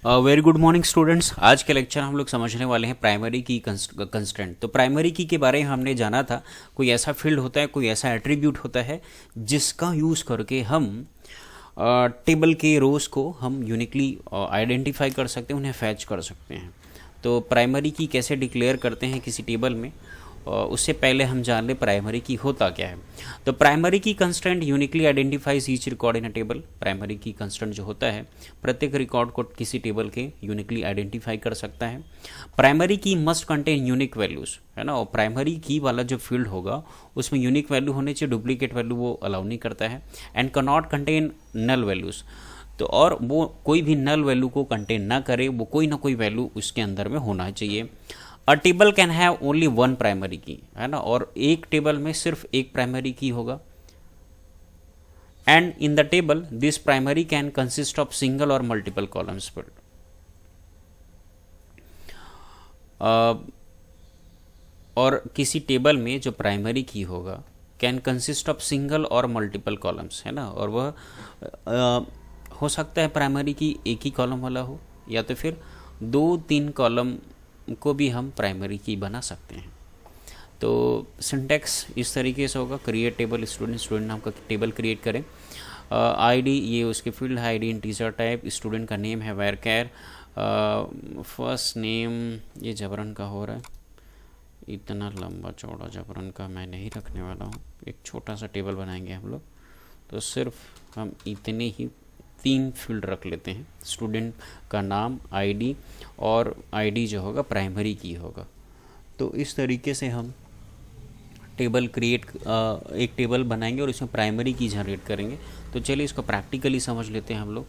Very good morning students. आज के lecture हम लोग समझने वाले हैं प्राइमरी की कंस्ट्रेंट। तो प्राइमरी की के बारे में हमने जाना था, कोई ऐसा फील्ड होता है, कोई ऐसा एट्रीब्यूट होता है जिसका यूज़ करके हम टेबल के रोज़ को हम यूनिकली आइडेंटिफाई कर सकते हैं, उन्हें फैच कर सकते हैं। तो प्राइमरी की कैसे डिक्लेयर करते हैं किसी टेबल में, उससे पहले हम जान लें प्राइमरी की होता क्या है। तो प्राइमरी की constraint uniquely identifies each record in a table. Primary की कंस्ट्रेंट जो होता है प्रत्येक रिकॉर्ड को किसी टेबल के यूनिकली आइडेंटिफाई कर सकता है। प्राइमरी की मस्ट कंटेन यूनिक वैल्यूज, है ना। और प्राइमरी की वाला जो फील्ड होगा उसमें यूनिक वैल्यू होने चाहिए, डुप्लीकेट वैल्यू वो अलाउ नहीं करता है। And can not contain null values, तो और वो कोई भी नल वैल्यू को कंटेन ना करे, वो कोई ना कोई वैल्यू उसके अंदर में होना चाहिए। अ table can have only one primary की, है ना, और एक टेबल में सिर्फ एक प्राइमरी की होगा। And in the table this primary can consist of single और मल्टीपल कॉलम्स पर। और किसी टेबल में जो प्राइमरी की होगा कैन कंसिस्ट ऑफ सिंगल और मल्टीपल कॉलम्स, है ना, और वह हो सकता है प्राइमरी की एक ही कॉलम वाला हो, या तो फिर दो तीन कॉलम को भी हम प्राइमरी की बना सकते हैं। तो सिंटैक्स इस तरीके से होगा, क्रिएट टेबल स्टूडेंट नाम का टेबल क्रिएट करें। आईडी ये उसके फील्ड है, आईडी इंटीजर टाइप, स्टूडेंट का नेम है वेर कैर, फर्स्ट नेम ये जबरन का हो रहा है, इतना लंबा चौड़ा जबरन का मैं नहीं रखने वाला हूँ, एक छोटा सा टेबल बनाएंगे हम लोग। तो सिर्फ हम इतने ही तीन फील्ड रख लेते हैं, स्टूडेंट का नाम, आईडी, और आईडी जो होगा प्राइमरी की होगा। तो इस तरीके से हम टेबल क्रिएट एक टेबल बनाएंगे और इसमें प्राइमरी की जनरेट करेंगे। तो चलिए इसको प्रैक्टिकली समझ लेते हैं हम लोग।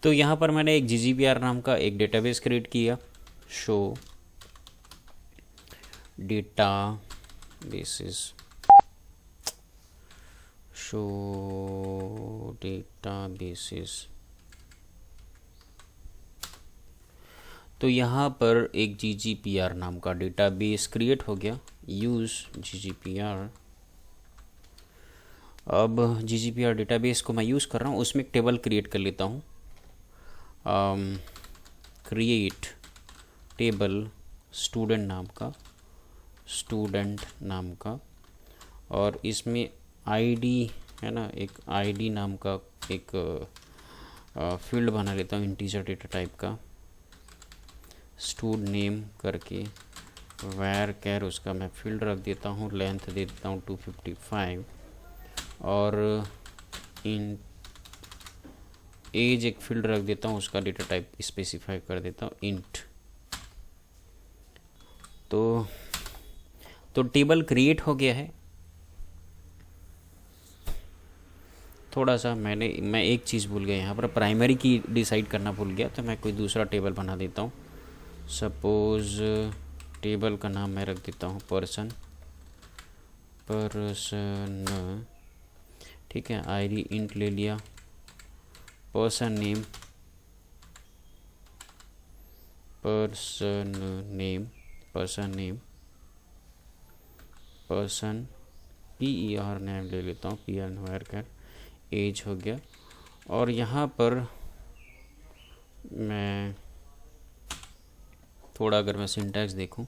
तो यहाँ पर मैंने एक GGPR नाम का एक डेटाबेस क्रिएट किया, show data basis, show data basis. तो यहाँ पर एक GGPR नाम का डेटाबेस क्रिएट हो गया, यूज़ GGPR। अब GGPR डेटाबेस को मैं यूज़ कर रहा हूँ, उसमें एक टेबल क्रिएट कर लेता हूँ, क्रिएट टेबल स्टूडेंट नाम का, और इसमें आईडी, है ना, एक आईडी नाम का एक फील्ड बना लेता हूँ इंटीजर डेटा टाइप का, स्टूड नेम करके, वेर कैर उसका मैं फील्ड रख देता हूँ, लेंथ दे देता हूँ 255, और इन एज एक फील्ड रख देता हूँ, उसका डेटा टाइप स्पेसिफाई कर देता हूँ इंट। तो टेबल क्रिएट हो गया है। थोड़ा सा मैं एक चीज़ भूल गया, यहाँ पर प्राइमरी की डिसाइड करना भूल गया, तो मैं कोई दूसरा टेबल बना देता हूँ। सपोज़ टेबल का नाम मैं रख देता हूँ पर्सन, ठीक है, आईडी इंट ले लिया, person name person PER name ले लेता हूँ, PR वेर कर, एज हो गया। और यहाँ पर मैं थोड़ा अगर मैं सिंटैक्स देखूं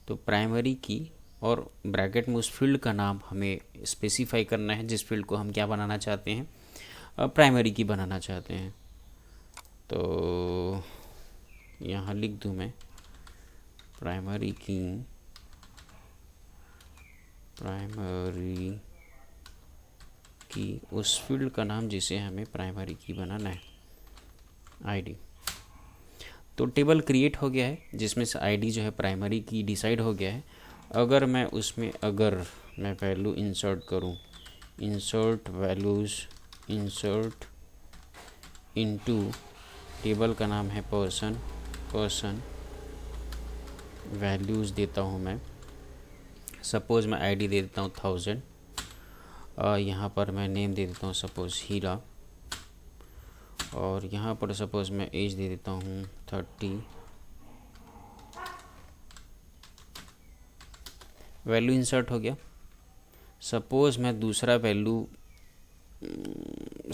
तो प्राइमरी की और ब्रैकेट में उस फील्ड का नाम हमें स्पेसिफाई करना है जिस फील्ड को हम क्या बनाना चाहते हैं, प्राइमरी की बनाना चाहते हैं। तो यहाँ लिख दूँ मैं प्राइमरी की उस फील्ड का नाम जिसे हमें प्राइमरी की बनाना है, आईडी। तो टेबल क्रिएट हो गया है जिसमें से आईडी जो है प्राइमरी की डिसाइड हो गया है। अगर मैं उसमें वैल्यू इंसर्ट करूं, insert values, insert into, table का नाम है पर्सन वैल्यूज़ देता हूं मैं। सपोज़ मैं आईडी दे देता हूं 1000, यहाँ पर मैं नेम दे देता हूँ सपोज़ हीरा, और यहाँ पर सपोज़ मैं एज दे देता हूँ 30। वैल्यू इंसर्ट हो गया। सपोज़ मैं दूसरा वैल्यू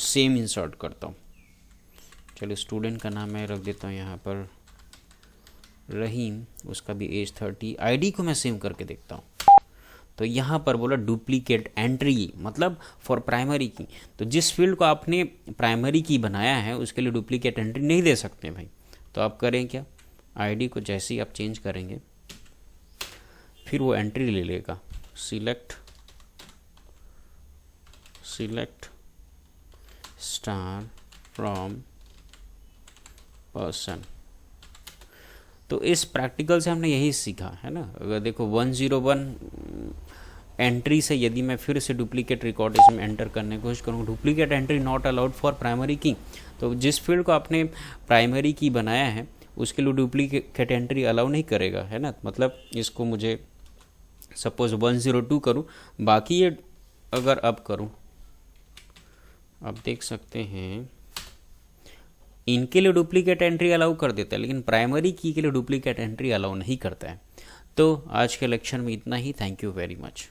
सेम इंसर्ट करता हूँ। चलिए स्टूडेंट का नाम मैं रख देता हूँ यहाँ पर रहीम, उसका भी एज 30। आईडी को मैं सेम करके देखता हूँ। तो यहाँ पर बोला डुप्लीकेट एंट्री, मतलब फॉर प्राइमरी की। तो जिस फील्ड को आपने प्राइमरी की बनाया है उसके लिए डुप्लीकेट एंट्री नहीं दे सकते भाई। तो आप करें क्या, आईडी को जैसे ही आप चेंज करेंगे फिर वो एंट्री ले लेगा। Select star from person. तो इस प्रैक्टिकल से हमने यही सीखा है ना। अगर देखो 101 एंट्री से यदि मैं फिर से डुप्लीकेट रिकॉर्ड इसमें एंटर करने की कोशिश करूँ, duplicate entry not allowed for primary की। तो जिस फील्ड को आपने प्राइमरी की बनाया है उसके लिए डुप्लीकेट एंट्री अलाउ नहीं करेगा, है ना। मतलब इसको मुझे सपोज 102 करूँ, बाकी ये अगर अब करूँ, आप देख सकते हैं इनके लिए डुप्लीकेट एंट्री अलाउ कर देता है, लेकिन प्राइमरी की के लिए डुप्लीकेट एंट्री अलाउ नहीं करता है। तो आज के लेक्चर में इतना ही। Thank you very much.